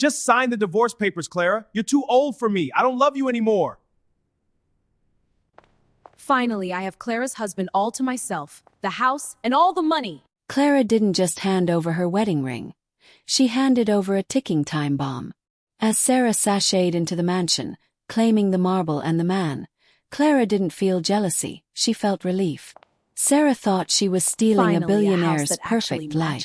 Just sign the divorce papers, Clara. You're too old for me. I don't love you anymore. Finally, I have Clara's husband all to myself, the house, and all the money. Clara didn't just hand over her wedding ring. She handed over a ticking time bomb. As Sarah sashayed into the mansion, claiming the marble and the man, Clara didn't feel jealousy, she felt relief. Sarah thought she was stealing a billionaire's perfect life.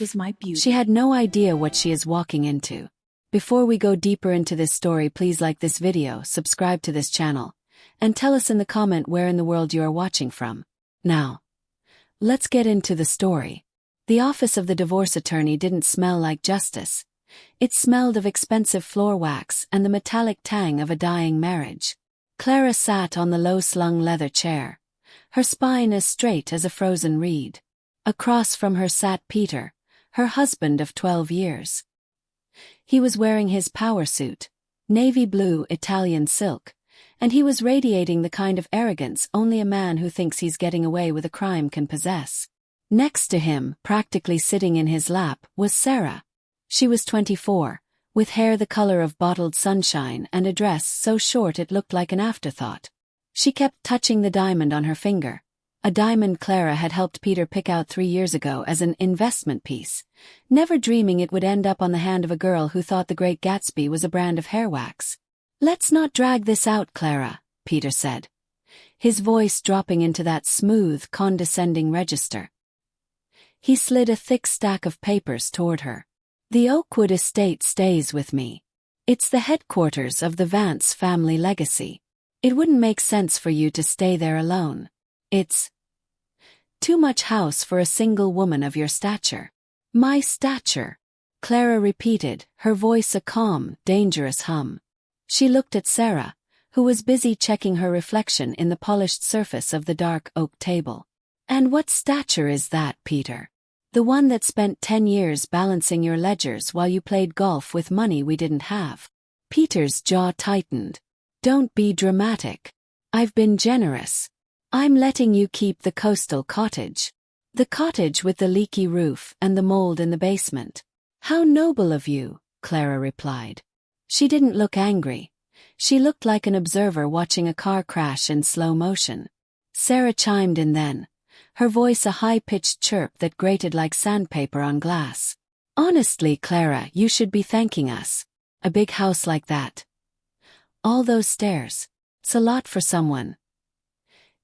She had no idea what she is walking into. Before we go deeper into this story, please like this video, subscribe to this channel, and tell us in the comment where in the world you are watching from. Now, let's get into the story. The office of the divorce attorney didn't smell like justice. It smelled of expensive floor wax and the metallic tang of a dying marriage. Clara sat on the low-slung leather chair, her spine as straight as a frozen reed. Across from her sat Peter, her husband of 12 years. He was wearing his power suit, navy blue Italian silk, and he was radiating the kind of arrogance only a man who thinks he's getting away with a crime can possess. Next to him, practically sitting in his lap, was Sarah. She was 24, with hair the color of bottled sunshine and a dress so short it looked like an afterthought. She kept touching the diamond on her finger, a diamond Clara had helped Peter pick out 3 years ago as an investment piece, never dreaming it would end up on the hand of a girl who thought the Great Gatsby was a brand of hair wax. "Let's not drag this out, Clara," Peter said, his voice dropping into that smooth, condescending register. He slid a thick stack of papers toward her. "The Oakwood Estate stays with me. It's the headquarters of the Vance family legacy. It wouldn't make sense for you to stay there alone. It's too much house for a single woman of your stature." "My stature," Clara repeated, her voice a calm, dangerous hum. She looked at Sarah, who was busy checking her reflection in the polished surface of the dark oak table. "And what stature is that, Peter? The one that spent 10 years balancing your ledgers while you played golf with money we didn't have?" Peter's jaw tightened. "Don't be dramatic. I've been generous. I'm letting you keep the coastal cottage. The cottage with the leaky roof and the mold in the basement." "How noble of you," Clara replied. She didn't look angry. She looked like an observer watching a car crash in slow motion. Sarah chimed in then, her voice a high-pitched chirp that grated like sandpaper on glass. "Honestly, Clara, you should be thanking us. A big house like that. All those stairs. It's a lot for someone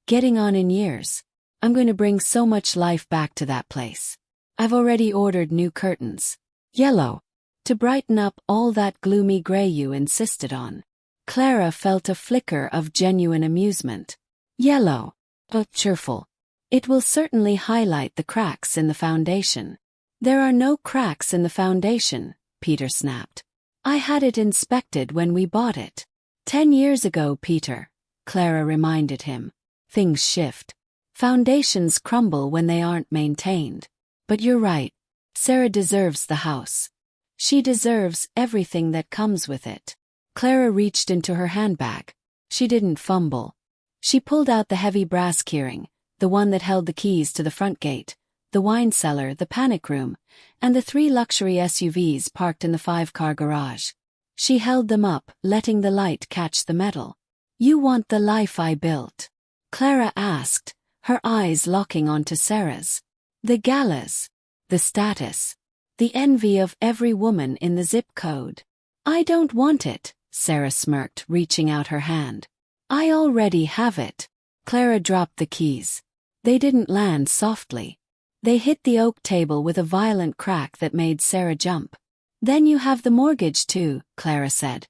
getting on in years. I'm going to bring so much life back to that place. I've already ordered new curtains. Yellow. To brighten up all that gloomy gray you insisted on." Clara felt a flicker of genuine amusement. "Yellow. Oh, cheerful. It will certainly highlight the cracks in the foundation." "There are no cracks in the foundation," Peter snapped. "I had it inspected when we bought it." 10 years ago, Peter," Clara reminded him. "Things shift. Foundations crumble when they aren't maintained. But you're right. Sarah deserves the house. She deserves everything that comes with it." Clara reached into her handbag. She didn't fumble. She pulled out the heavy brass keyring, the one that held the keys to the front gate, the wine cellar, the panic room, and the 3 luxury SUVs parked in the 5-car garage. She held them up, letting the light catch the metal. "You want the life I built?" Clara asked, her eyes locking onto Sarah's. "The galas. The status. The envy of every woman in the zip code." "I don't want it," Sarah smirked, reaching out her hand. "I already have it." Clara dropped the keys. They didn't land softly. They hit the oak table with a violent crack that made Sarah jump. "Then you have the mortgage too," Clara said,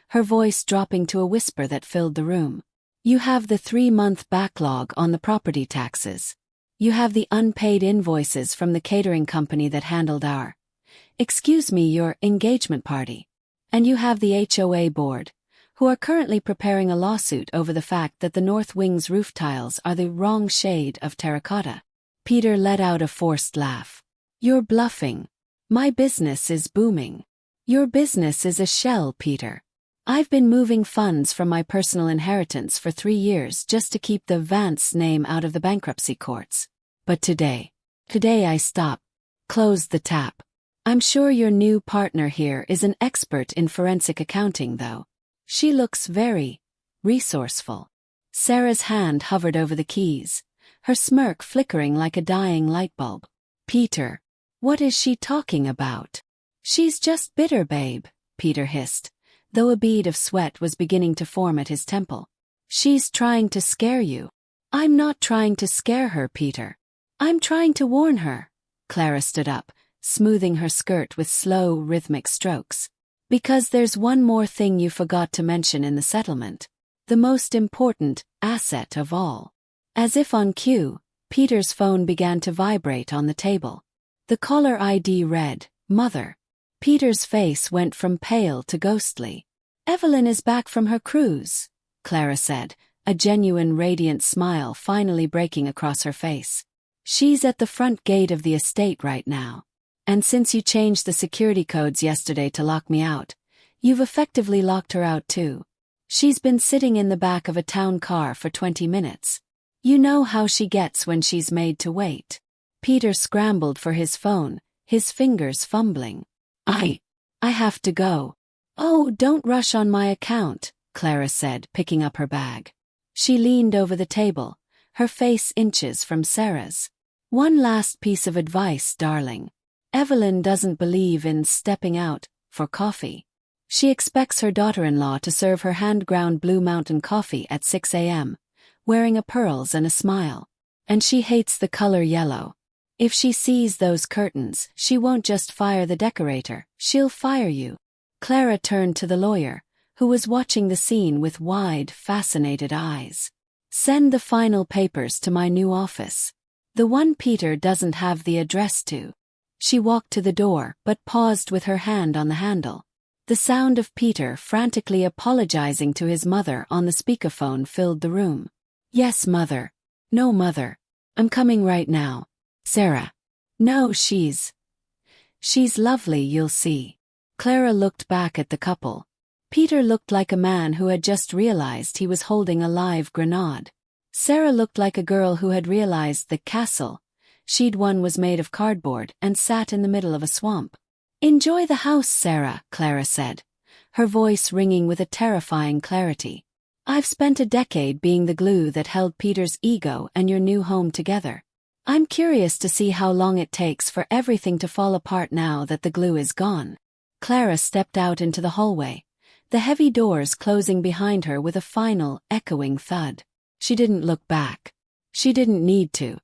her voice dropping to a whisper that filled the room. "You have the 3-month backlog on the property taxes. You have the unpaid invoices from the catering company that handled your engagement party. And you have the HOA board, who are currently preparing a lawsuit over the fact that the north wing's roof tiles are the wrong shade of terracotta." Peter let out a forced laugh. "You're bluffing. My business is booming." "Your business is a shell, Peter. I've been moving funds from my personal inheritance for 3 years just to keep the Vance name out of the bankruptcy courts. But today I stop. Close the tap. I'm sure your new partner here is an expert in forensic accounting, though. She looks very resourceful. Sarah's hand hovered over the keys, her smirk flickering like a dying light bulb. Peter. What is she talking about? She's just bitter, babe, Peter hissed, though a bead of sweat was beginning to form at his temple. She's trying to scare you. I'm not trying to scare her, Peter. I'm trying to warn her. Clara stood up, smoothing her skirt with slow, rhythmic strokes. Because there's one more thing you forgot to mention in the settlement. The most important asset of all. As if on cue, Peter's phone began to vibrate on the table. The caller ID read, Mother. Peter's face went from pale to ghostly. Evelyn is back from her cruise, Clara said, a genuine radiant smile finally breaking across her face. She's at the front gate of the estate right now. And since you changed the security codes yesterday to lock me out, you've effectively locked her out too. She's been sitting in the back of a town car for 20 minutes. You know how she gets when she's made to wait. Peter scrambled for his phone, his fingers fumbling. I have to go. Oh, don't rush on my account, Clara said, picking up her bag. She leaned over the table, her face inches from Sarah's. One last piece of advice, darling. Evelyn doesn't believe in stepping out for coffee. She expects her daughter-in-law to serve her hand-ground Blue Mountain coffee at 6 a.m., wearing a pearls and a smile. And she hates the color yellow. If she sees those curtains, she won't just fire the decorator, she'll fire you. Clara turned to the lawyer, who was watching the scene with wide, fascinated eyes. Send the final papers to my new office. The one Peter doesn't have the address to. She walked to the door, but paused with her hand on the handle. The sound of Peter frantically apologizing to his mother on the speakerphone filled the room. Yes, Mother. No, Mother. I'm coming right now. Sarah. No, she's lovely, you'll see. Clara looked back at the couple. Peter looked like a man who had just realized he was holding a live grenade. Sarah looked like a girl who had realized the castle she'd won was made of cardboard and sat in the middle of a swamp. Enjoy the house, Sarah, Clara said, her voice ringing with a terrifying clarity. I've spent a decade being the glue that held Peter's ego and your new home together. I'm curious to see how long it takes for everything to fall apart now that the glue is gone. Clara stepped out into the hallway, the heavy doors closing behind her with a final, echoing thud. She didn't look back. She didn't need to.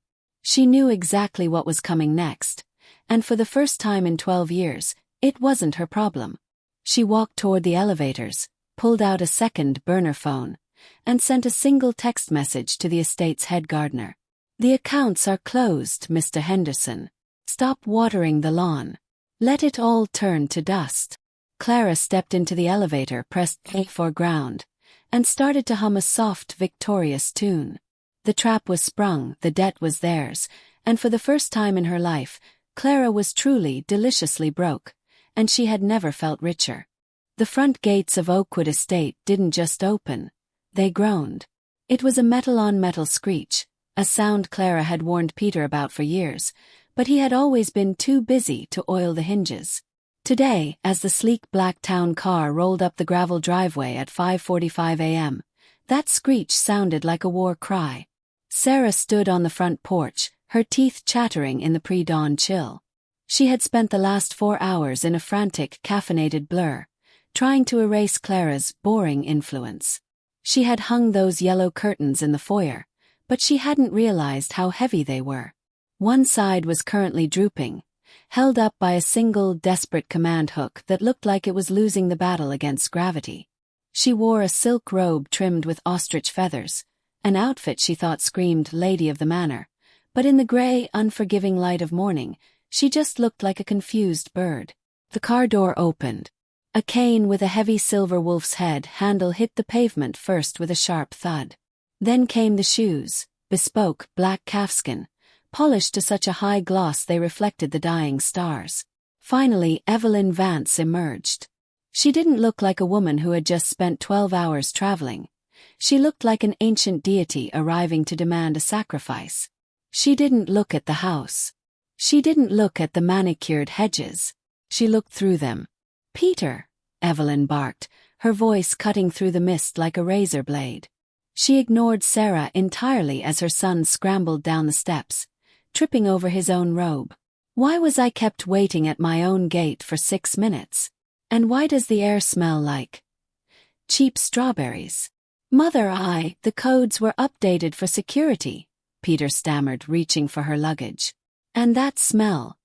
She knew exactly what was coming next, and for the first time in 12 years, it wasn't her problem. She walked toward the elevators, pulled out a second burner phone, and sent a single text message to the estate's head gardener. The accounts are closed, Mr. Henderson. Stop watering the lawn. Let it all turn to dust. Clara stepped into the elevator, pressed A for ground, and started to hum a soft, victorious tune. The trap was sprung, the debt was theirs, and for the first time in her life, Clara was truly, deliciously broke, and she had never felt richer. The front gates of Oakwood Estate didn't just open, they groaned. It was a metal-on-metal screech, a sound Clara had warned Peter about for years, but he had always been too busy to oil the hinges. Today, as the sleek black town car rolled up the gravel driveway at 5:45 a.m., that screech sounded like a war cry. Sarah stood on the front porch, her teeth chattering in the pre-dawn chill. She had spent the last 4 hours in a frantic, caffeinated blur, trying to erase Clara's boring influence. She had hung those yellow curtains in the foyer, but she hadn't realized how heavy they were. One side was currently drooping, held up by a single desperate command hook that looked like it was losing the battle against gravity. She wore a silk robe trimmed with ostrich feathers, an outfit she thought screamed Lady of the Manor, but in the gray, unforgiving light of morning, she just looked like a confused bird. The car door opened. A cane with a heavy silver wolf's head handle hit the pavement first with a sharp thud. Then came the shoes, bespoke, black calfskin, polished to such a high gloss they reflected the dying stars. Finally, Evelyn Vance emerged. She didn't look like a woman who had just spent 12 hours traveling. She looked like an ancient deity arriving to demand a sacrifice. She didn't look at the house. She didn't look at the manicured hedges. She looked through them. "Peter," Evelyn barked, her voice cutting through the mist like a razor blade. She ignored Sarah entirely as her son scrambled down the steps, tripping over his own robe. "Why was I kept waiting at my own gate for 6 minutes? And why does the air smell like cheap strawberries?" "Mother, the codes were updated for security," Peter stammered, reaching for her luggage. "And that smell?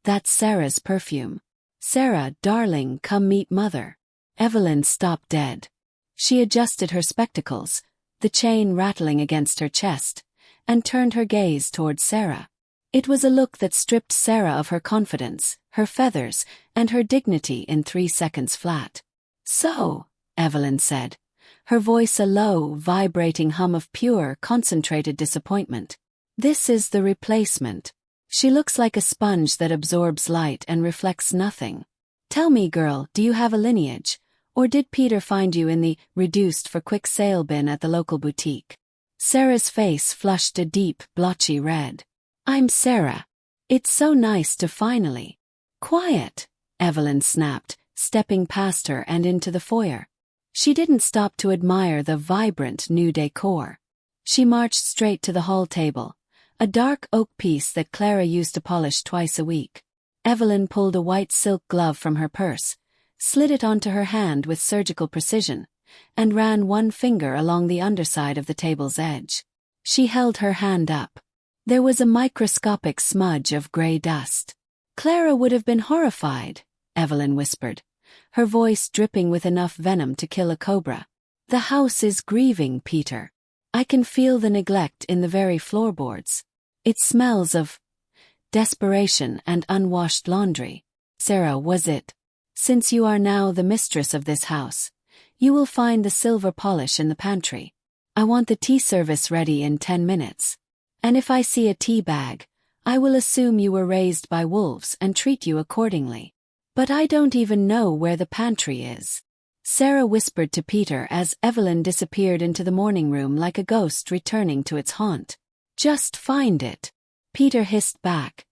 That's Sarah's perfume. Sarah, darling, come meet Mother." Evelyn stopped dead. She adjusted her spectacles, the chain rattling against her chest, and turned her gaze toward Sarah. It was a look that stripped Sarah of her confidence, her feathers, and her dignity in 3 seconds flat. "So," Evelyn said, her voice a low, vibrating hum of pure, concentrated disappointment. "This is the replacement. She looks like a sponge that absorbs light and reflects nothing. Tell me, girl, do you have a lineage? Or did Peter find you in the reduced for quick sale bin at the local boutique?" Sarah's face flushed a deep, blotchy red. "I'm Sarah. It's so nice to finally—" "Quiet," Evelyn snapped, stepping past her and into the foyer. She didn't stop to admire the vibrant new decor. She marched straight to the hall table, a dark oak piece that Clara used to polish twice a week. Evelyn pulled a white silk glove from her purse, slid it onto her hand with surgical precision, and ran one finger along the underside of the table's edge. She held her hand up. There was a microscopic smudge of gray dust. "Clara would have been horrified," Evelyn whispered, her voice dripping with enough venom to kill a cobra. "The house is grieving, Peter. I can feel the neglect in the very floorboards. It smells of desperation and unwashed laundry." "Sarah, was it? Since you are now the mistress of this house, you will find the silver polish in the pantry. I want the tea service ready in 10 minutes. And if I see a tea bag, I will assume you were raised by wolves and treat you accordingly. But I don't even know where the pantry is," Sarah whispered to Peter as Evelyn disappeared into the morning room like a ghost returning to its haunt. "Just find it," Peter hissed back,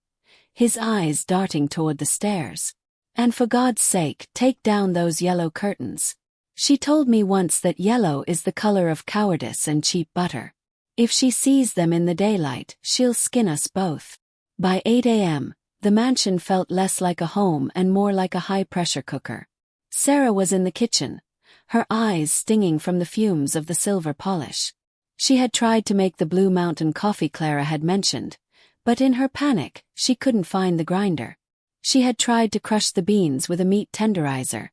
his eyes darting toward the stairs. "And for God's sake, take down those yellow curtains. She told me once that yellow is the color of cowardice and cheap butter. If she sees them in the daylight, she'll skin us both." By 8 a.m., the mansion felt less like a home and more like a high-pressure cooker. Sarah was in the kitchen, her eyes stinging from the fumes of the silver polish. She had tried to make the Blue Mountain coffee Clara had mentioned, but in her panic, she couldn't find the grinder. She had tried to crush the beans with a meat tenderizer,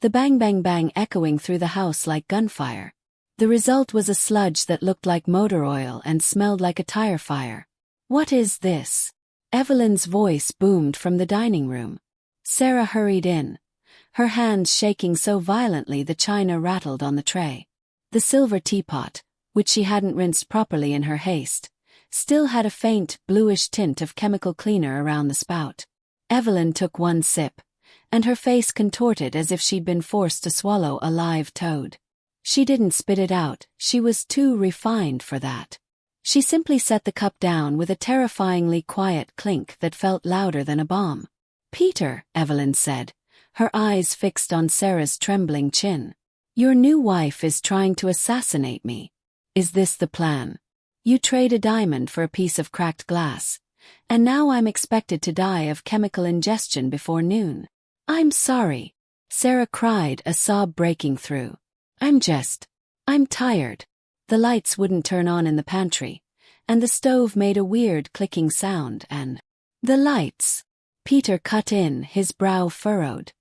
the bang-bang-bang echoing through the house like gunfire. The result was a sludge that looked like motor oil and smelled like a tire fire. "What is this?" Evelyn's voice boomed from the dining room. Sarah hurried in, her hands shaking so violently the china rattled on the tray. The silver teapot, which she hadn't rinsed properly in her haste, still had a faint, bluish tint of chemical cleaner around the spout. Evelyn took one sip, and her face contorted as if she'd been forced to swallow a live toad. She didn't spit it out, she was too refined for that. She simply set the cup down with a terrifyingly quiet clink that felt louder than a bomb. "Peter," Evelyn said, her eyes fixed on Sarah's trembling chin. "Your new wife is trying to assassinate me. Is this the plan? You trade a diamond for a piece of cracked glass, and now I'm expected to die of chemical ingestion before noon." "I'm sorry," Sarah cried, a sob breaking through. I'm tired." The lights wouldn't turn on in the pantry, and the stove made a weird clicking sound and— "The lights," Peter cut in, his brow furrowed.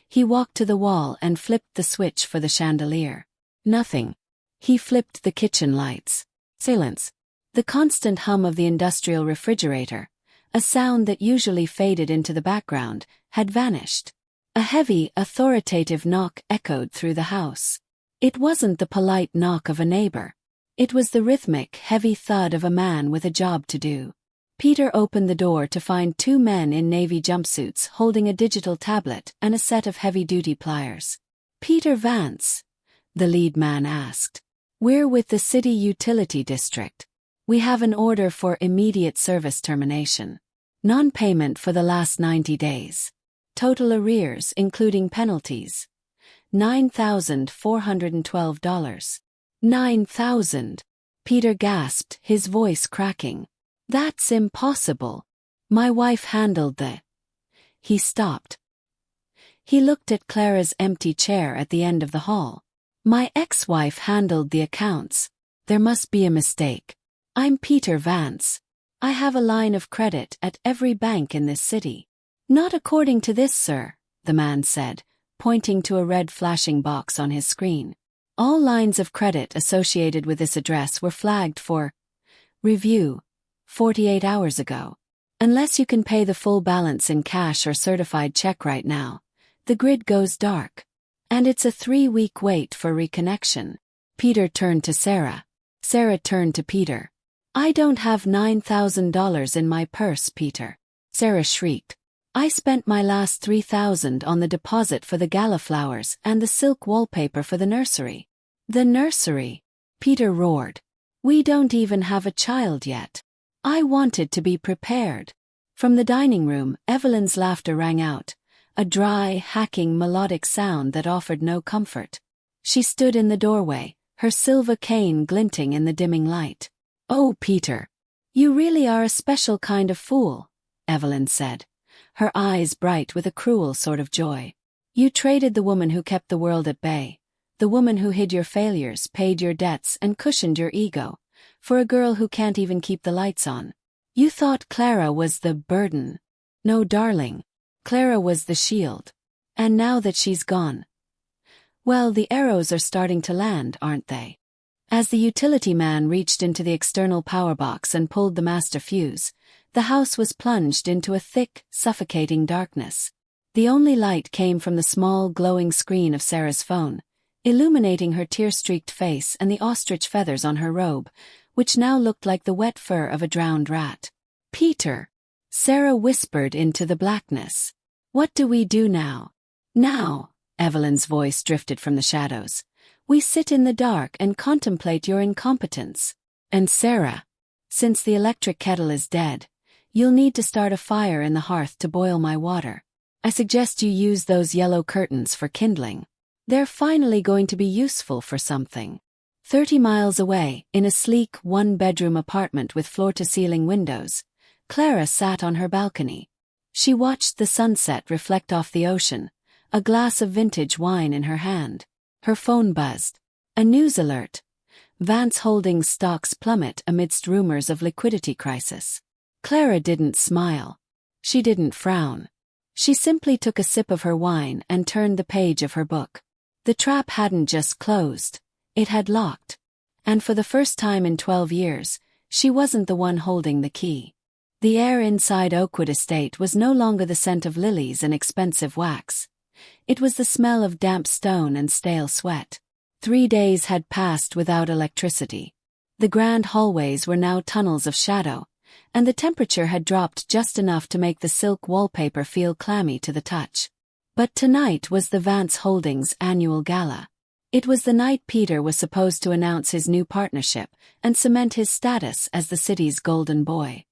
He walked to the wall and flipped the switch for the chandelier. Nothing. He flipped the kitchen lights. Silence. The constant hum of the industrial refrigerator, a sound that usually faded into the background, had vanished. A heavy, authoritative knock echoed through the house. It wasn't the polite knock of a neighbor. It was the rhythmic, heavy thud of a man with a job to do. Peter opened the door to find 2 men in navy jumpsuits holding a digital tablet and a set of heavy-duty pliers. "Peter Vance?" the lead man asked. "We're with the City Utility District. We have an order for immediate service termination. Non-payment for the last 90 days. Total arrears, including penalties. $9,412. 9,000. Peter gasped, his voice cracking. That's impossible. My wife handled the... He stopped. He looked at Clara's empty chair at the end of the hall. My ex-wife handled the accounts. There must be a mistake. I'm Peter Vance. I have a line of credit at every bank in this city. Not according to this, sir, the man said, pointing to a red flashing box on his screen. All lines of credit associated with this address were flagged for review 48 hours ago. Unless you can pay the full balance in cash or certified check right now, the grid goes dark. And it's a 3-week wait for reconnection. Peter turned to Sarah. Sarah turned to Peter. I don't have $9,000 in my purse, Peter. Sarah shrieked. I spent my last $3,000 on the deposit for the gala flowers and the silk wallpaper for the nursery. The nursery? Peter roared. We don't even have a child yet. I wanted to be prepared. From the dining room, Evelyn's laughter rang out, a dry, hacking melodic sound that offered no comfort. She stood in the doorway, her silver cane glinting in the dimming light. Oh, Peter. You really are a special kind of fool, Evelyn said, her eyes bright with a cruel sort of joy. You traded the woman who kept the world at bay, the woman who hid your failures, paid your debts, and cushioned your ego, for a girl who can't even keep the lights on. You thought Clara was the burden. No, darling. Clara was the shield. And now that she's gone, well, the arrows are starting to land, aren't they? As the utility man reached into the external power box and pulled the master fuse, the house was plunged into a thick, suffocating darkness. The only light came from the small, glowing screen of Sarah's phone, illuminating her tear-streaked face and the ostrich feathers on her robe, which now looked like the wet fur of a drowned rat. Peter, Sarah whispered into the blackness. What do we do now? Now, Evelyn's voice drifted from the shadows. We sit in the dark and contemplate your incompetence. And Sarah, since the electric kettle is dead, you'll need to start a fire in the hearth to boil my water. I suggest you use those yellow curtains for kindling. They're finally going to be useful for something. 30 miles away, in a sleek one-bedroom apartment with floor-to-ceiling windows, Clara sat on her balcony. She watched the sunset reflect off the ocean, a glass of vintage wine in her hand. Her phone buzzed. A news alert. Vance Holdings stocks plummet amidst rumors of liquidity crisis. Clara didn't smile. She didn't frown. She simply took a sip of her wine and turned the page of her book. The trap hadn't just closed. It had locked. And for the first time in 12 years, she wasn't the one holding the key. The air inside Oakwood Estate was no longer the scent of lilies and expensive wax. It was the smell of damp stone and stale sweat. 3 days had passed without electricity. The grand hallways were now tunnels of shadow, and the temperature had dropped just enough to make the silk wallpaper feel clammy to the touch. But tonight was the Vance Holdings annual gala. It was the night Peter was supposed to announce his new partnership and cement his status as the city's golden boy.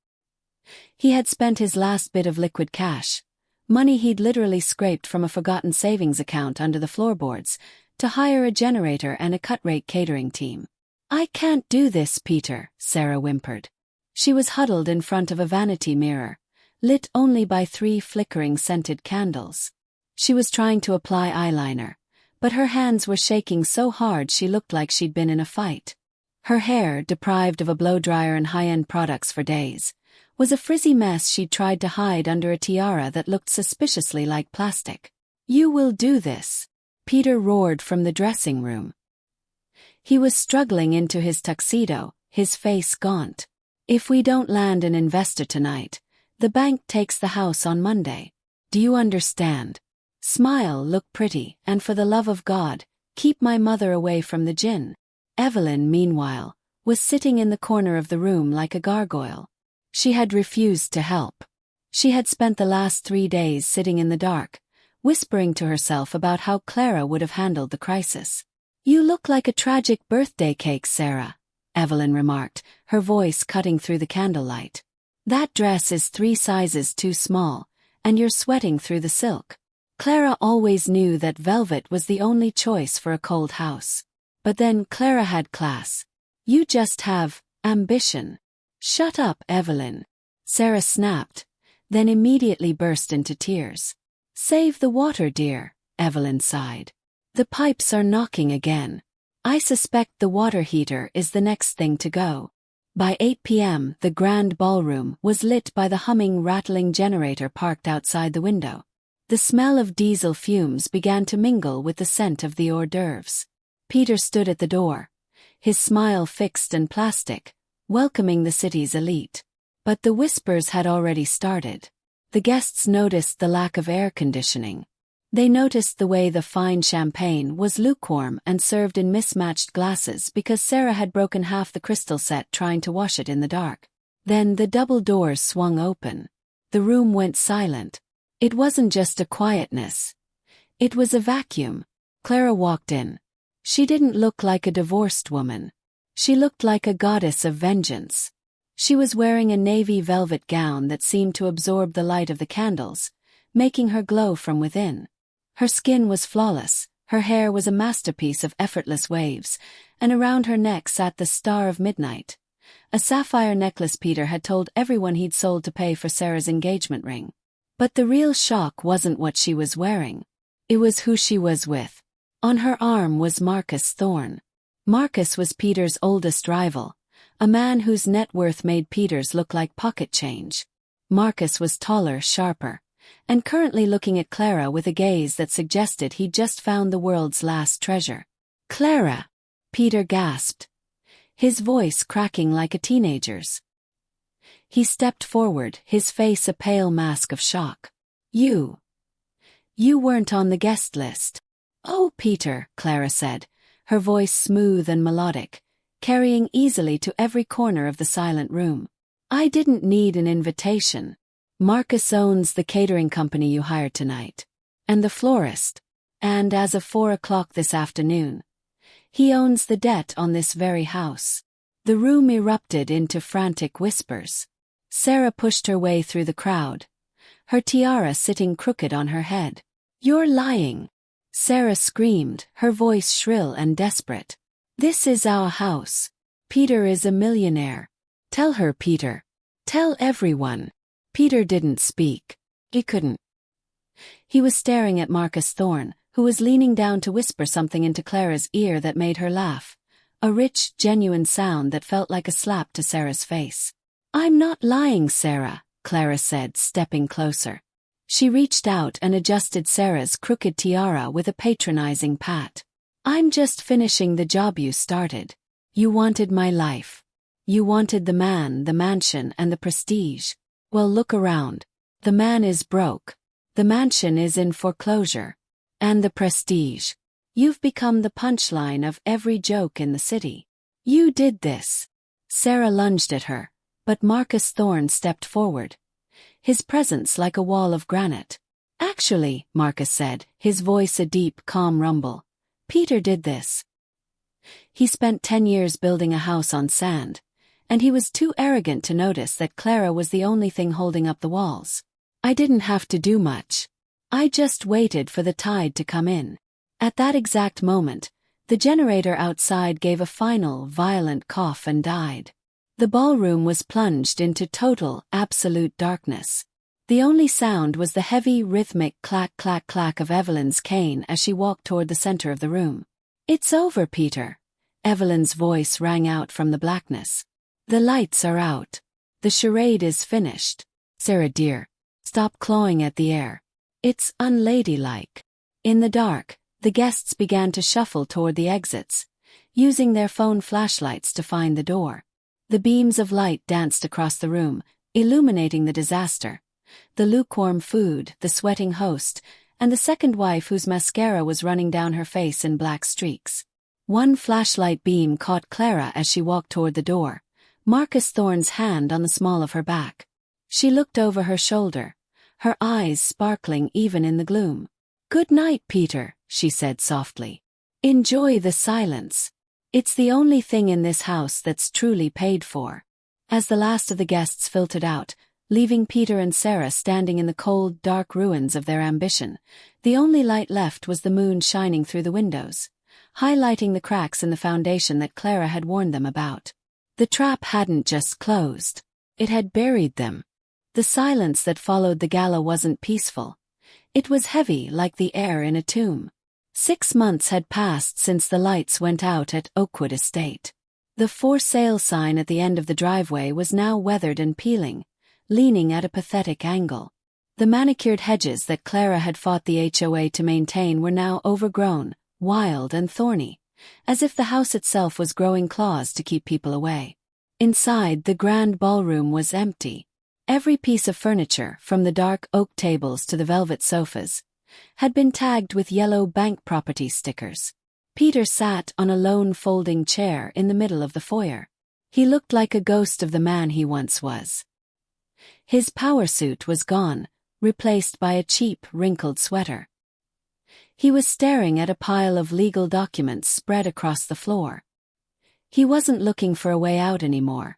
He had spent his last bit of liquid cash, money he'd literally scraped from a forgotten savings account under the floorboards, to hire a generator and a cut-rate catering team. I can't do this, Peter, Sarah whimpered. She was huddled in front of a vanity mirror, lit only by 3 flickering scented candles. She was trying to apply eyeliner, but her hands were shaking so hard she looked like she'd been in a fight. Her hair, deprived of a blow-dryer and high-end products for days, was a frizzy mess she'd tried to hide under a tiara that looked suspiciously like plastic. You will do this, Peter roared from the dressing room. He was struggling into his tuxedo, his face gaunt. If we don't land an investor tonight, the bank takes the house on Monday. Do you understand? Smile, look pretty, and for the love of God, keep my mother away from the gin. Evelyn, meanwhile, was sitting in the corner of the room like a gargoyle. She had refused to help. She had spent the last 3 days sitting in the dark, whispering to herself about how Clara would have handled the crisis. You look like a tragic birthday cake, Sarah, Evelyn remarked, her voice cutting through the candlelight. That dress is 3 sizes too small, And you're sweating through the silk. Clara always knew that velvet was the only choice for a cold house. But then Clara had class. You just have ambition. Shut up, Evelyn. Sarah snapped, then immediately burst into tears. Save the water, dear, Evelyn sighed. The pipes are knocking again. I suspect the water heater is the next thing to go. By 8 p.m., the grand ballroom was lit by the humming, rattling generator parked outside the window. The smell of diesel fumes began to mingle with the scent of the hors d'oeuvres. Peter stood at the door, his smile fixed and plastic, welcoming the city's elite. But the whispers had already started. The guests noticed the lack of air conditioning. They noticed the way the fine champagne was lukewarm and served in mismatched glasses because Sarah had broken half the crystal set trying to wash it in the dark. Then the double doors swung open. The room went silent. It wasn't just a quietness. It was a vacuum. Clara walked in. She didn't look like a divorced woman. She looked like a goddess of vengeance. She was wearing a navy velvet gown that seemed to absorb the light of the candles, making her glow from within. Her skin was flawless, her hair was a masterpiece of effortless waves, and around her neck sat the Star of Midnight, a sapphire necklace Peter had told everyone he'd sold to pay for Sarah's engagement ring. But the real shock wasn't what she was wearing. It was who she was with. On her arm was Marcus Thorne. Marcus was Peter's oldest rival, a man whose net worth made Peter's look like pocket change. Marcus was taller, sharper, and currently looking at Clara with a gaze that suggested he'd just found the world's last treasure. Clara! Peter gasped, his voice cracking like a teenager's. He stepped forward, his face a pale mask of shock. You weren't on the guest list. Oh, Peter, Clara said, her voice smooth and melodic, carrying easily to every corner of the silent room. I didn't need an invitation. Marcus owns the catering company you hired tonight. And the florist. And as of 4 o'clock this afternoon, he owns the debt on this very house. The room erupted into frantic whispers. Sarah pushed her way through the crowd, her tiara sitting crooked on her head. You're lying! Sarah screamed, her voice shrill and desperate. This is our house. Peter is a millionaire. Tell her, Peter. Tell everyone. Peter didn't speak. He couldn't. He was staring at Marcus Thorne, who was leaning down to whisper something into Clara's ear that made her laugh. A rich, genuine sound that felt like a slap to Sarah's face. I'm not lying, Sarah, Clara said, stepping closer. She reached out and adjusted Sarah's crooked tiara with a patronizing pat. I'm just finishing the job you started. You wanted my life. You wanted the man, the mansion, and the prestige. Well, look around. The man is broke. The mansion is in foreclosure. And the prestige. You've become the punchline of every joke in the city. You did this. Sarah lunged at her, but Marcus Thorne stepped forward, his presence like a wall of granite. Actually, Marcus said, his voice a deep, calm rumble, Peter did this. He spent 10 years building a house on sand, and he was too arrogant to notice that Clara was the only thing holding up the walls. I didn't have to do much. I just waited for the tide to come in. At that exact moment, the generator outside gave a final, violent cough and died. The ballroom was plunged into total, absolute darkness. The only sound was the heavy, rhythmic clack-clack-clack of Evelyn's cane as she walked toward the center of the room. It's over, Peter. Evelyn's voice rang out from the blackness. The lights are out. The charade is finished. Sarah dear, stop clawing at the air. It's unladylike. In the dark, the guests began to shuffle toward the exits, using their phone flashlights to find the door. The beams of light danced across the room, illuminating the disaster. The lukewarm food, the sweating host, and the second wife whose mascara was running down her face in black streaks. One flashlight beam caught Clara as she walked toward the door, Marcus Thorne's hand on the small of her back. She looked over her shoulder, her eyes sparkling even in the gloom. Good night, Peter, she said softly. Enjoy the silence. It's the only thing in this house that's truly paid for. As the last of the guests filtered out, leaving Peter and Sarah standing in the cold, dark ruins of their ambition. The only light left was the moon shining through the windows, highlighting the cracks in the foundation that Clara had warned them about. The trap hadn't just closed. It had buried them. The silence that followed the gala wasn't peaceful. It was heavy like the air in a tomb. 6 months had passed since the lights went out at Oakwood Estate. The for sale sign at the end of the driveway was now weathered and peeling, leaning at a pathetic angle. The manicured hedges that Clara had fought the HOA to maintain were now overgrown, wild and thorny, as if the house itself was growing claws to keep people away. Inside, the grand ballroom was empty. Every piece of furniture, from the dark oak tables to the velvet sofas, had been tagged with yellow bank property stickers. Peter sat on a lone folding chair in the middle of the foyer. He looked like a ghost of the man he once was. His power suit was gone, replaced by a cheap, wrinkled sweater. He was staring at a pile of legal documents spread across the floor. He wasn't looking for a way out anymore.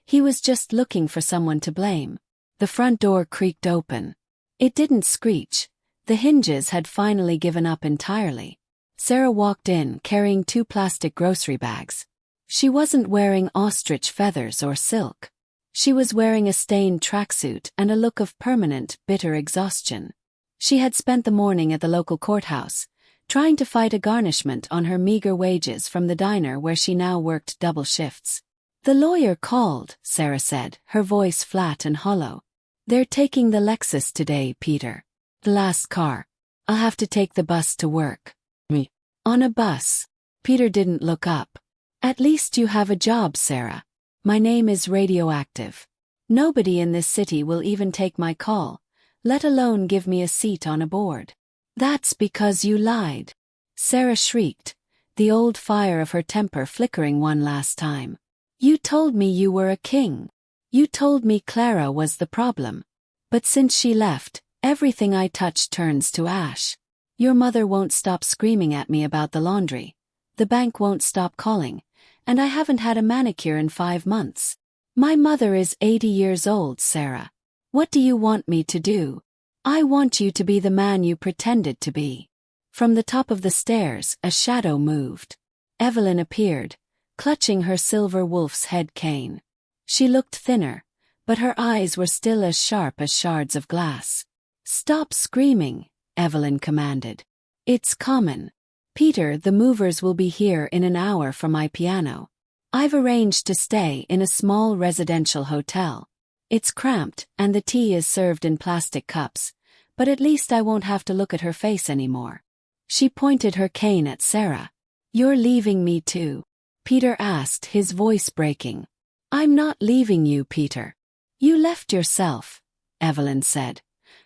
He was just looking for someone to blame. The front door creaked open. It didn't screech. The hinges had finally given up entirely. Sarah walked in, carrying 2 plastic grocery bags. She wasn't wearing ostrich feathers or silk. She was wearing a stained tracksuit and a look of permanent, bitter exhaustion. She had spent the morning at the local courthouse, trying to fight a garnishment on her meager wages from the diner where she now worked double shifts. "The lawyer called," Sarah said, her voice flat and hollow. "They're taking the Lexus today, Peter. The last car. I'll have to take the bus to work." "Me? On a bus?" Peter didn't look up. "At least you have a job, Sarah. My name is radioactive. Nobody in this city will even take my call, let alone give me a seat on a board." "That's because you lied," Sarah shrieked, the old fire of her temper flickering one last time. "You told me you were a king. You told me Clara was the problem. But since she left, everything I touch turns to ash. Your mother won't stop screaming at me about the laundry. The bank won't stop calling, and I haven't had a manicure in 5 months. My mother is 80 years old, Sarah. What do you want me to do? I want you to be the man you pretended to be." From the top of the stairs, a shadow moved. Evelyn appeared, clutching her silver wolf's head cane. She looked thinner, but her eyes were still as sharp as shards of glass. "Stop screaming," Evelyn commanded. "It's common. Peter, the movers will be here in an hour for my piano. I've arranged to stay in a small residential hotel. It's cramped and the tea is served in plastic cups, but at least I won't have to look at her face anymore." She pointed her cane at Sarah. "You're leaving me too?" Peter asked, his voice breaking. "I'm not leaving you, Peter. You left yourself," Evelyn said,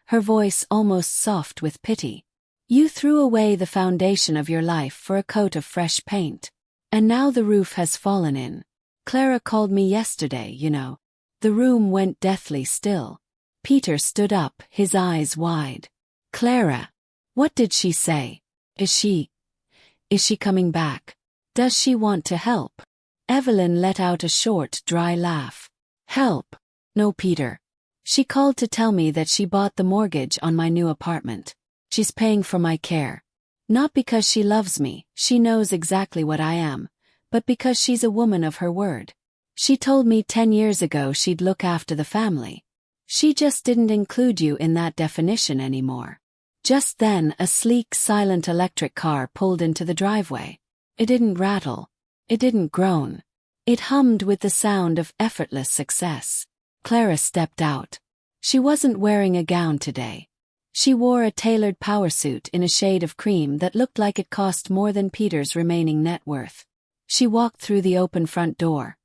her voice almost soft with pity. "You threw away the foundation of your life for a coat of fresh paint. And now the roof has fallen in. Clara called me yesterday, you know." The room went deathly still. Peter stood up, his eyes wide. "Clara? What did she say? Is she coming back? Does she want to help?" Evelyn let out a short, dry laugh. "Help? No, Peter. She called to tell me that she bought the mortgage on my new apartment. She's paying for my care. Not because she loves me, she knows exactly what I am, but because she's a woman of her word. She told me 10 years ago she'd look after the family. She just didn't include you in that definition anymore." Just then, a sleek, silent electric car pulled into the driveway. It didn't rattle. It didn't groan. It hummed with the sound of effortless success. Clara stepped out. She wasn't wearing a gown today. She wore a tailored power suit in a shade of cream that looked like it cost more than Peter's remaining net worth. She walked through the open front door,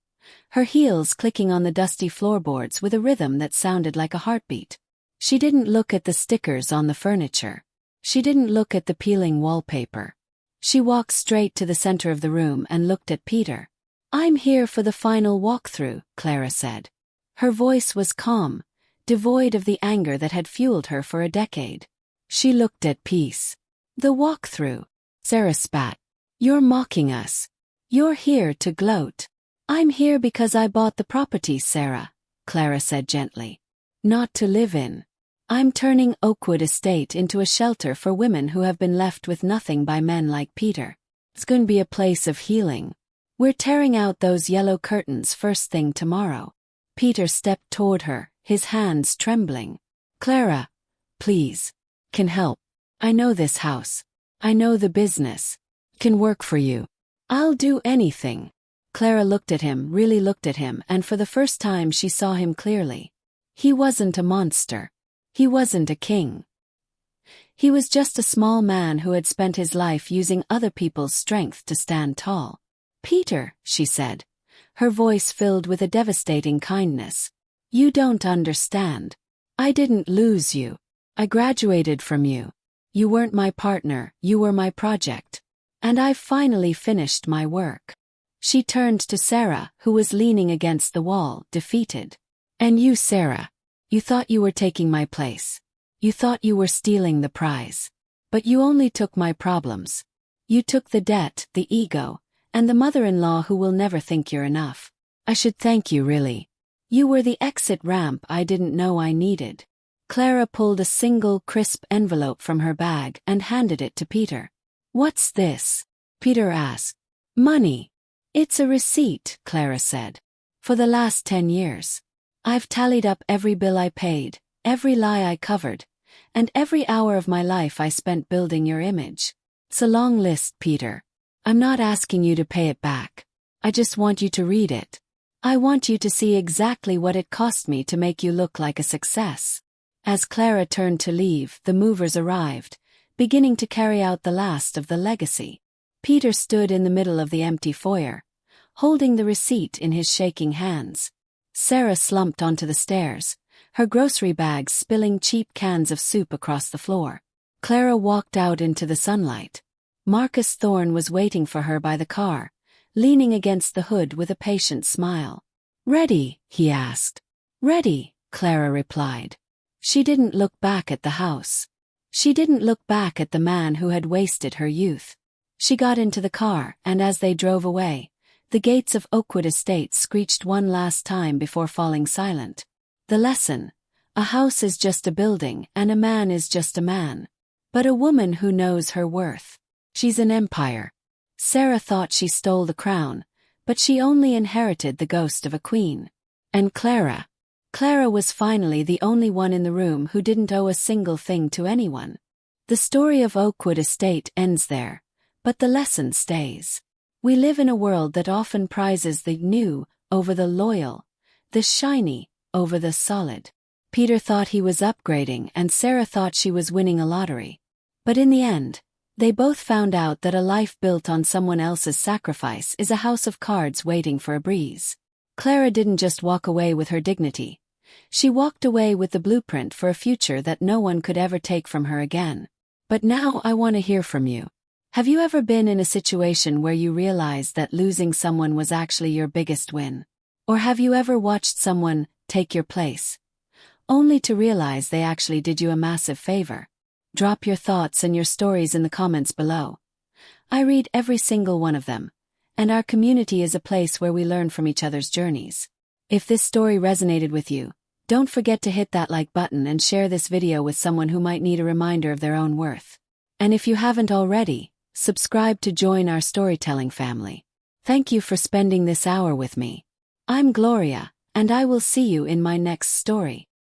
her heels clicking on the dusty floorboards with a rhythm that sounded like a heartbeat. She didn't look at the stickers on the furniture. She didn't look at the peeling wallpaper. She walked straight to the center of the room and looked at Peter. "I'm here for the final walkthrough," Clara said. Her voice was calm, devoid of the anger that had fueled her for a decade. She looked at peace. "The walkthrough?" Sarah spat. "You're mocking us. You're here to gloat." "I'm here because I bought the property, Sarah," Clara said gently. not to live in. I'm turning Oakwood Estate into a shelter for women who have been left with nothing by men like Peter. It's going to be a place of healing. We're tearing out those yellow curtains first thing tomorrow. Peter stepped toward her, his hands trembling. Clara, please. Can help. I know this house. I know the business. Can work for you. I'll do anything. Clara looked at him, really looked at him, and for the first time she saw him clearly. He wasn't a monster. He wasn't a king. He was just a small man who had spent his life using other people's strength to stand tall. Peter, she said, her voice filled with a devastating kindness. You don't understand. I didn't lose you. I graduated from you. You weren't my partner, you were my project. And I've finally finished my work. She turned to Sarah, who was leaning against the wall, defeated. And you, Sarah, you thought you were taking my place. You thought you were stealing the prize. But you only took my problems. You took the debt, the ego, and the mother-in-law who will never think you're enough. I should thank you, really. You were the exit ramp I didn't know I needed. Clara pulled a single, crisp envelope from her bag and handed it to Peter. What's this? Peter asked. Money. It's a receipt, Clara said. For the last 10 years. I've tallied up every bill I paid, every lie I covered, and every hour of my life I spent building your image. It's a long list, Peter. I'm not asking you to pay it back. I just want you to read it. I want you to see exactly what it cost me to make you look like a success. As Clara turned to leave, the movers arrived, beginning to carry out the last of the legacy. Peter stood in the middle of the empty foyer, holding the receipt in his shaking hands. Sarah slumped onto the stairs, her grocery bags spilling cheap cans of soup across the floor. Clara walked out into the sunlight. Marcus Thorne was waiting for her by the car, leaning against the hood with a patient smile. Ready? He asked. Ready, Clara replied. She didn't look back at the house. She didn't look back at the man who had wasted her youth. She got into the car, and as they drove away, the gates of Oakwood Estate screeched one last time before falling silent. The lesson: a house is just a building and a man is just a man. But a woman who knows her worth. She's an empire. Sarah thought she stole the crown, but she only inherited the ghost of a queen. And Clara was finally the only one in the room who didn't owe a single thing to anyone. The story of Oakwood Estate ends there, but the lesson stays. We live in a world that often prizes the new over the loyal, the shiny over the solid. Peter thought he was upgrading and Sarah thought she was winning a lottery. But in the end, they both found out that a life built on someone else's sacrifice is a house of cards waiting for a breeze. Clara didn't just walk away with her dignity. She walked away with the blueprint for a future that no one could ever take from her again. But now I want to hear from you. Have you ever been in a situation where you realized that losing someone was actually your biggest win? Or have you ever watched someone take your place, only to realize they actually did you a massive favor? Drop your thoughts and your stories in the comments below. I read every single one of them, and our community is a place where we learn from each other's journeys. If this story resonated with you, don't forget to hit that like button and share this video with someone who might need a reminder of their own worth. And if you haven't already, subscribe to join our storytelling family. Thank you for spending this hour with me. I'm Gloria, and I will see you in my next story.